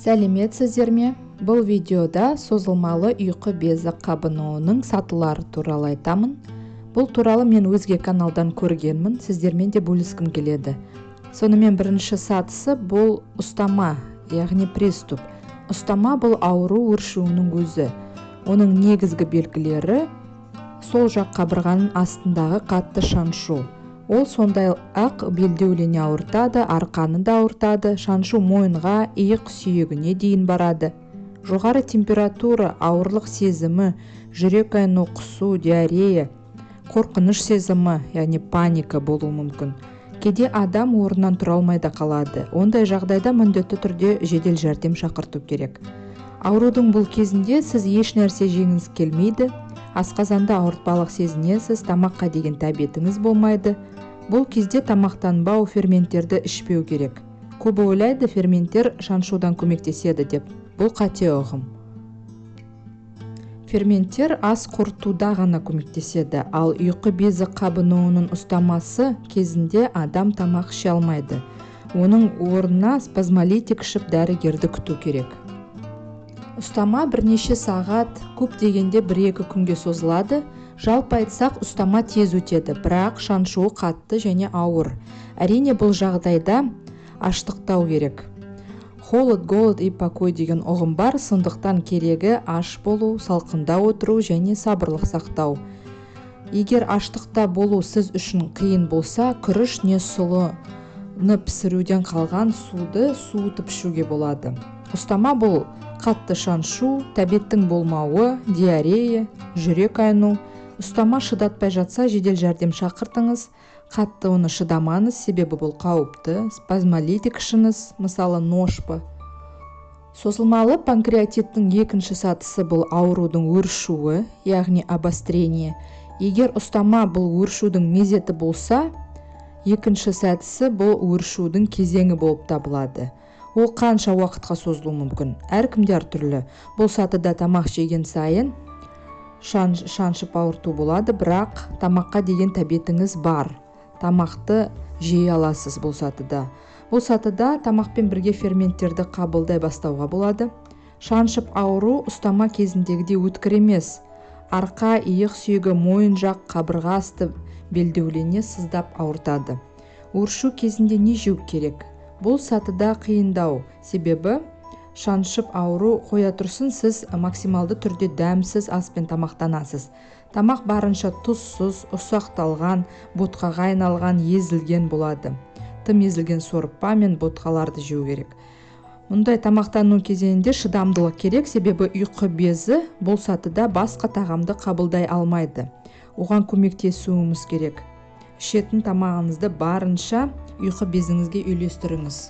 Сәлеметсіздер ме? Бұл видеода созылмалы ұйқы безі қабынуының сатылары туралы айтамын. Бұл туралы мен өзге каналдан көргенмін, сіздермен де бөліскім келеді. Сонымен бірінші сатысы бұл ұстама, яғни приступ. Ұстама бұл ауру өршуінің өзі. Оның негізгі белгілері сол жақ қабырғаның астындағы қатты шаншу. Ол сондай-ақ белдеулене ауыртады, арқаны да ауыртады, шаншу мойынға, иық сүйегіне дейін барады. Жоғары температура, ауырлық сезімі, жүрек айну, құсу, диарея, қорқыныш сезімі, яғни паника болуы мүмкін. Кейде адам орнынан тұра алмай да қалады. Ондай жағдайда міндетті түрде жедел жәрдем шақырту керек. Аурудың бұл кезінде сіз еш нәрсе жеңіңіз келмейді, асқазанда ауыртпалық сезінесіз, тамаққа деген тәбетіңіз болмайды. Бұл кезде тамақтанбау, ферменттерді ішпеу керек. Көбі ойлайды, ферменттер шаншудан көмектеседі деп. Бұл қате ұғым. Ферменттер ас қорытуда ғана көмектеседі, ал ұйқы безі қабынуының ұстамасы кезінде адам тамақ іше алмайды. Оның орнына спазмолитик ішіп дәрігерді күту керек. Ұстама бірнеше сағат, көп дегенде 1-2 күнге созылады. Жалпы айтсақ, ұстама тез өтеді, бірақ шаншуы қатты және ауыр. Әрине бұл жағдайда аштықтау керек. Холод, голод и покой деген ұғым бар, сондықтан керегі аш болу, салқында отыру және сабырлық сақтау. Егер аштықта болу сіз үшін қиын болса, күріш не сұлыны пісіруден қалған суды суытып ішуге болады. Ұстама бұл қатты шаншу, тәбеттің болмауы, диарея, жүрек айну. Ұстама шыдатпай жатса, жедел жәрдем шақыртыңыз. Қатты оны шыдамаңыз, себебі бұл қауіпті. Спазмолитик ішіңіз, мысалы ношпы. Созылмалы панкреатиттің екінші сатысы бұл аурудың өршуі, яғни обострение. Егер ұстама бұл өршудің мезеті болса, екінші сатысы бұл өршудің кезеңі болып табылады. Ол қанша уақытқа созылуы мүмкін? Әркімде әртүрлі. Бұл сатыда тамақ жеген сайын шаншып ауырту болады, бірақ тамаққа деген тәбетіңіз бар. Тамақты жей аласыз бұл сатыда. Бұл сатыда тамақпен бірге ферменттерді қабылдай бастауға болады. Шаншып ауру ұстама кезіндегідей өткір емес. Арқа, иық сүйегі, мойын жақ, қабырға асты белдеулене сыздап ауыртады. Өршу кезінде не жеу керек? Бұл сатыда қиындау, себебі шаншып ауру қоя тұрсын, сіз максималды түрде дәмсіз аспен тамақтанасыз. Тамақ барынша тұзсыз, ұсақталған, ботқаға айналған, езілген болады. Тым езілген сорпа мен ботқаларды жеу керек. Мұндай тамақтану кезеңінде шыдамдылық керек, себебі ұйқы безі бұл сатыда басқа тағамды қабылдай алмайды. Оған көмектесуіміз керек. Ішетін тамағыңызды барынша ұйқы безіңізге үйлестіріңіз.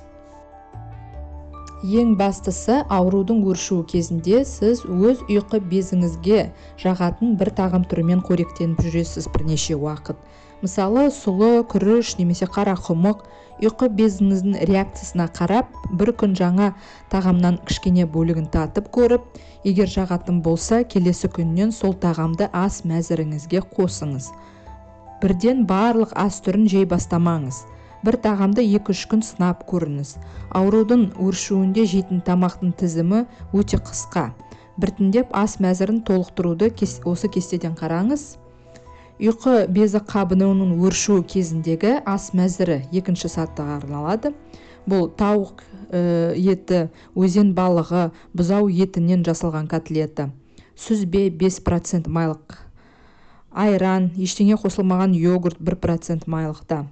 Ең бастысы, аурудың өршуі кезінде сіз өз ұйқы безіңізге жағатын бір тағам түрімен қоректеніп жүресіз бірнеше уақыт. Мысалы, сұлы, күріш немесе қара құмық. Ұйқы безіңіздің реакциясына қарап, бір күн жаңа тағамнан кішкене бөлігін татып көріп, егер жағатын болса, келесі күннен сол тағамды ас мәзіріңізге қосыңыз. Бірден барлық ас түрін жей бастамаңыз. Бір тағамды 2-3 күн сынап көріңіз. Аурудың өршуінде жейтін тамақтың тізімі өте қысқа. Біртіндеп ас мәзірін толықтыруды осы кестеден қараңыз. Ұйқы безі қабынуының өршуі кезіндегі ас мәзірі екінші сатыға арналады. Бұл тауық еті, өзен балығы, бұзау етінен жасалған котлеті, сүзбе 5% майлық, айран, ештеңе қосылмаған йогурт 1% майлықта,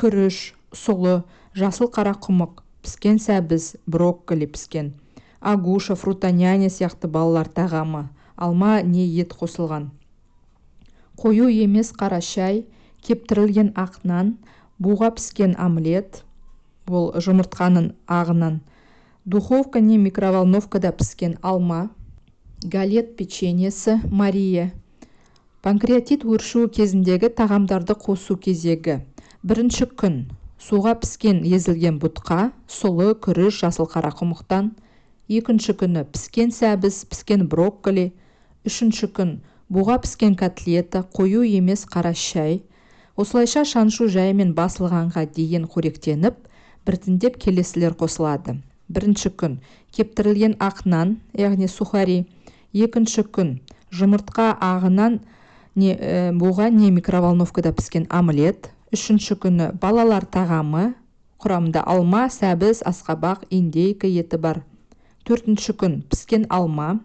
күріш, сұлы, жасыл қара құмық, піскен сәбіз, брокколи піскен, агуша, фрутоняня сияқты балалар тағамы, алма не ет қосылған. Қою емес қара шай, кептірілген ақ нан, буға піскен омлет, бұл жұмыртқаның ағынан, духовка не микроволновкада піскен алма, галет печеньесі, мария. Панкреатит өршуі кезіндегі тағамдарды қосу кезегі. Бірінші күн суға піскен езілген бұтқа, сұлы, күріш, жасыл қара құмықтан. Екінші күні піскен сәбіз, піскен брокколи. Үшінші күн буға піскен котлета, қою емес қара шай. Осылайша шаншу жайымен басылғанға дейін қоректеніп, біртіндеп келесілер қосылады. бірінші күн кептірілген ақ нан, яғни сухари. Екінші күн жұмыртқа ағынан буға не микроволновкада піскен омлет. Үшінші күні балалар тағамы, құрамында алма, сәбіз, асқабақ, индейка еті бар. Төртінші күн піскен алма.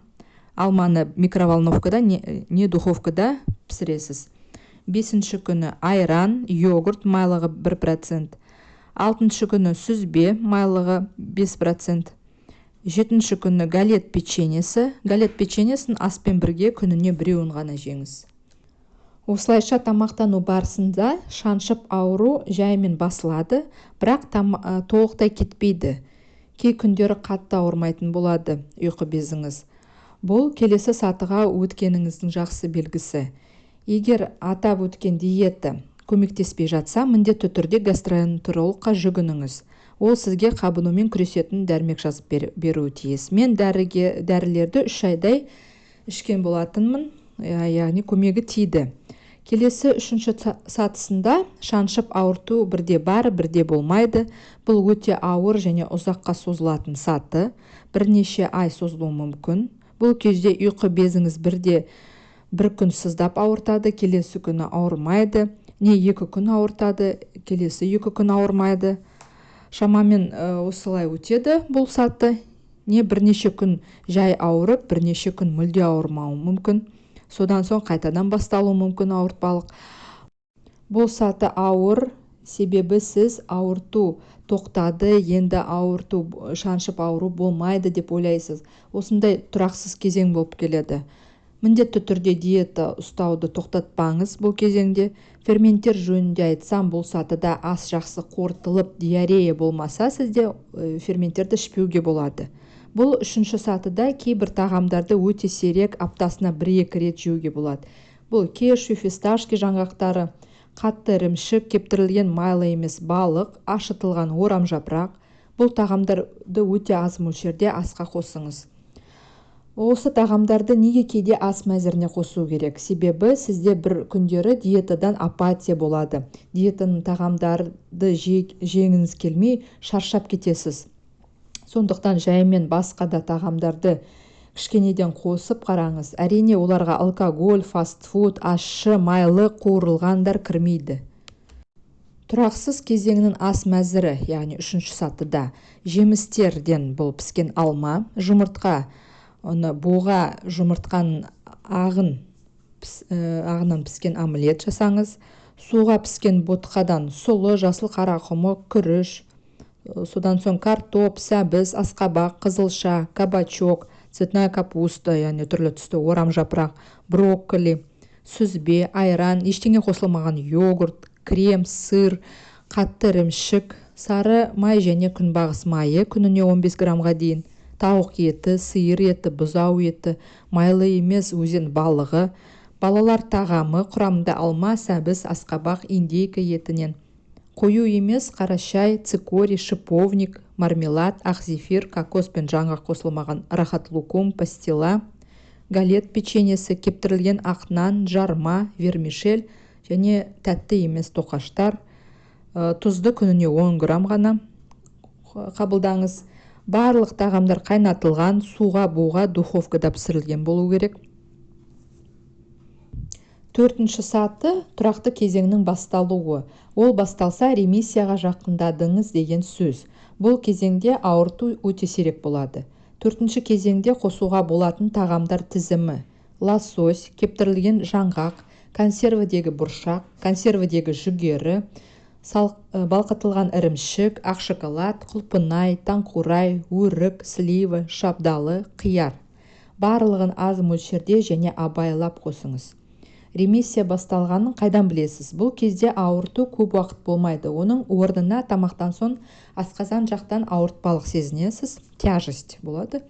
Алманы микроволновкада не духовкада пісіресіз. Бесінші күні айран, йогурт майлығы 1%. Алтыншы күні сүзбе майлығы 5%. Жетінші күні галет печенесі. Галет печенесін аспен бірге күніне біреуін ғана жеңіз. Осылайша тамақтану барысында шаншып ауру жаймен басылады, бірақ толықтай кетпейді. Кей күндері қатты ауырмайтын болады ұйқы безіңіз. Бұл келесі сатыға өткеніңіздің жақсы белгісі. Егер атап өткен диета көмектеспей жатса, міндетті түрде гастроэнтерологқа жүгініңіз. Ол сізге қабынумен күресетін дәрмек жазып беруі тиіс. Мен дәрілерді 3 айдай ішкен болатынмын, яғни көмегі тиді. Келесі үшінші сатысында шаншып ауырту бірде бар, бірде болмайды. Бұл өте ауыр және ұзаққа созылатын саты, бірнеше ай созылуы мүмкін. Бұл кезде ұйқы безіңіз бірде бір күн сыздап ауыртады, келесі күні ауырмайды, не 2 күн ауыртады, келесі 2 күн ауырмайды. Шамамен осылай өтеді бұл саты. Не бірнеше күн жай ауырып, бірнеше күн мүлде ауырмауы мүмкін. Содан соң қайтадан басталуы мүмкін ауыртпалық. Бұл саты ауыр, себебі сіз ауырту тоқтады, енді ауырту, шаншып ауру болмайды деп ойлайсыз. Осындай тұрақсыз кезең болып келеді. Міндетті түрде диета ұстауды тоқтатпаңыз бұл кезеңде. Ферменттер жөнінде айтсам, бұл сатыда ас жақсы қорытылып, диарея болмаса, сізде ферменттерді ішпеуге болады. Бұл үшінші сатыда кейбір тағамдарды өте сирек, аптасына 1-2 рет жеуге болады. Бұл кешу, фисташки жаңғақтары, қатты ірімшік, кептірілген майлы емес балық, ашытылған орам жапырақ. Бұл тағамдарды өте аз мөлшерде асқа қосыңыз. Осы тағамдарды неге кейде ас мәзіріне қосу керек? Себебі сізде бір күндері диетадан апатия болады. Диетаның тағамдарды жеңіңіз келмей, шаршап кетесіз. Сондықтан жаймен басқа да тағамдарды кішкенеден қосып қараңыз. Әрине оларға алкоголь, фастфуд, ащы, майлы, қуырылғандар кірмейді. Тұрақсыз кезеңнің ас мәзірі, яғни үшінші сатыда жемістерден бұл піскен алма, жұмыртқа, оны буға жұмыртқаның ағынан піскен омлет жасаңыз. Суға піскен ботқадан сұлы, жасыл қарақұмық, күріш, содан соң картоп, сәбіз, асқабақ, қызылша, кабачок, цветная капуста, яғни түрлі түсті орам жапырақ, брокколи, сүзбе, айран, ештеңе қосылмаған йогурт, крем, сыр, қатты ірімшік, сары май және күнбағыс майы күніне 15 граммға дейін, тауық еті, сиыр еті, бұзау еті, майлы емес өзен балығы, балалар тағамы құрамында алма, сәбіз, асқабақ, индейка етінен, қою емес қара шай, цикорий, шиповник, мармелад, ақ зефир, кокос пен жаңғақ қосылмаған рахат лукум, пастила, галет печенесі, кептірілген ақ нан, жарма, вермишель және тәтті емес тоқаштар. Тұзды күніне 10 грамм ғана қабылдаңыз. Барлық тағамдар қайнатылған, суға буға духовкада пісірілген болу керек. Төртінші саты тұрақты кезеңнің басталуы. Ол басталса ремиссияға жақындадыңыз деген сөз. Бұл кезеңде ауырту өте сирек болады. Төртінші кезеңде қосуға болатын тағамдар тізімі: лосось, кептірілген жаңғақ, консервідегі бұршақ, консервідегі жүгері, балқытылған ірімшік, ақ шоколад, құлпынай, таңқурай, өрік, слива, шабдалы, қияр. Барлығын аз мөлшерде және абайлап қосыңыз. Ремиссия басталғанын қайдан білесіз? Бұл кезде ауырту көп уақыт болмайды. Оның орнына тамақтан соң асқазан жақтан ауыртпалық сезінесіз, тяжесть болады.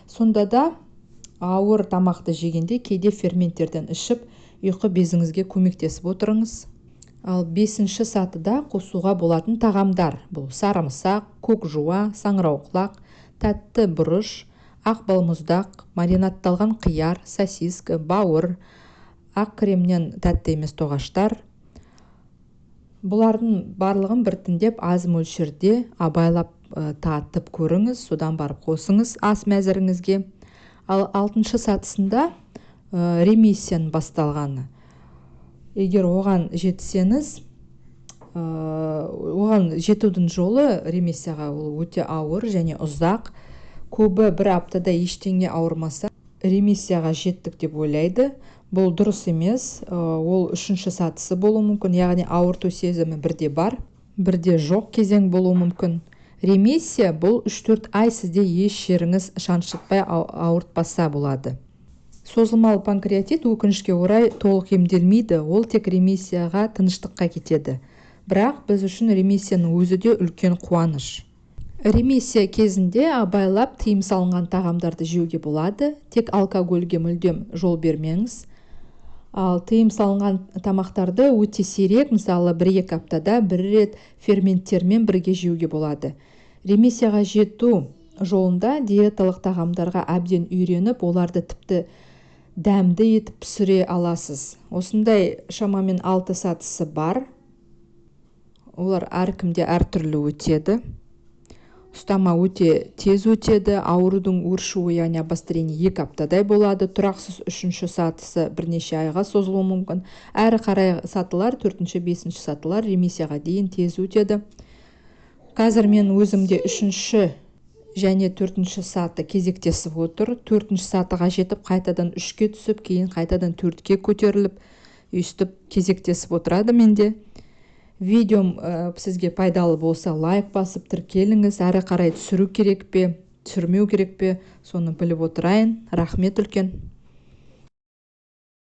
Сонда да ауыр тамақты жегенде кейде ферменттерден ішіп, ұйқы безіңізге көмектесіп отырыңыз. Ал 5-ші сатыда қосуға болатын тағамдар. Бұл сарымсақ, көк жуа, саңырауқұлақ, тәтті бұрыш, ақ балмұздақ, маринадталған қияр, сосиска, бауыр, ақ кремнен тәтті емес тоғаштар. Бұлардың барлығын біртіндеп аз мөлшерде абайлап татып көріңіз, содан барып қосыңыз ас мәзіріңізге. Ал 6-шы сатысында ремиссияның басталғаны. Егер оған жетсеңіз, оған жетудің жолы ремиссияға ол өте ауыр және ұзақ. Көбі бір аптада ештеңе ауырмаса, ремиссияға жеттік деп ойлайды. Бұл дұрыс емес. Ол 3-ші сатысы болуы мүмкін, яғни ауырту сезімі бірде бар, бірде жоқ кезең болуы мүмкін. Ремиссия бұл 3-4 ай сізде еш жеріңіз шаншытпай ауыртпаса болады. Созылмалы панкреатит өкінішке орай толық емделмейді, ол тек ремиссияға, тыныштыққа кетеді. Бірақ біз үшін ремиссияның өзі де үлкен қуаныш. Ремиссия кезінде абайлап тыйым салынған тағамдарды жеуге болады, тек алкогольге мүлдем жол бермеңіз. Ал тыйым салынған тамақтарды өте сирек, мысалы 1-2 аптада бір рет ферменттермен бірге жеуге болады. Ремиссияға жету жолында диеталық тағамдарға әбден үйреніп, оларды тіпті дәмді етіп пісіре аласыз. Осындай шамамен 6 сатысы бар. Олар әркімде әртүрлі өтеді. Ұстама өте тез өтеді, аурудың өршуі, яғни обострение 2 аптадай болады. Тұрақсыз 3-ші сатысы бірнеше айға созылуы мүмкін. Әрі қарай сатылар, 4-ші, 5-ші сатылар ремиссияға дейін тез өтеді. Қазір мен өзімде 3-ші және 4-ші саты кезектесіп отыр. 4-ші сатыға жетіп, қайтадан 3-ке түсіп, кейін қайтадан 4-ке көтеріліп, өйстіп кезектесіп отырады менде. Видеом сізге пайдалы болса, лайк басып тіркеліңіз. Әрі қарай түсіру керек пе, түсірмеу керек пе, соны біліп отырайын. Рахмет үлкен.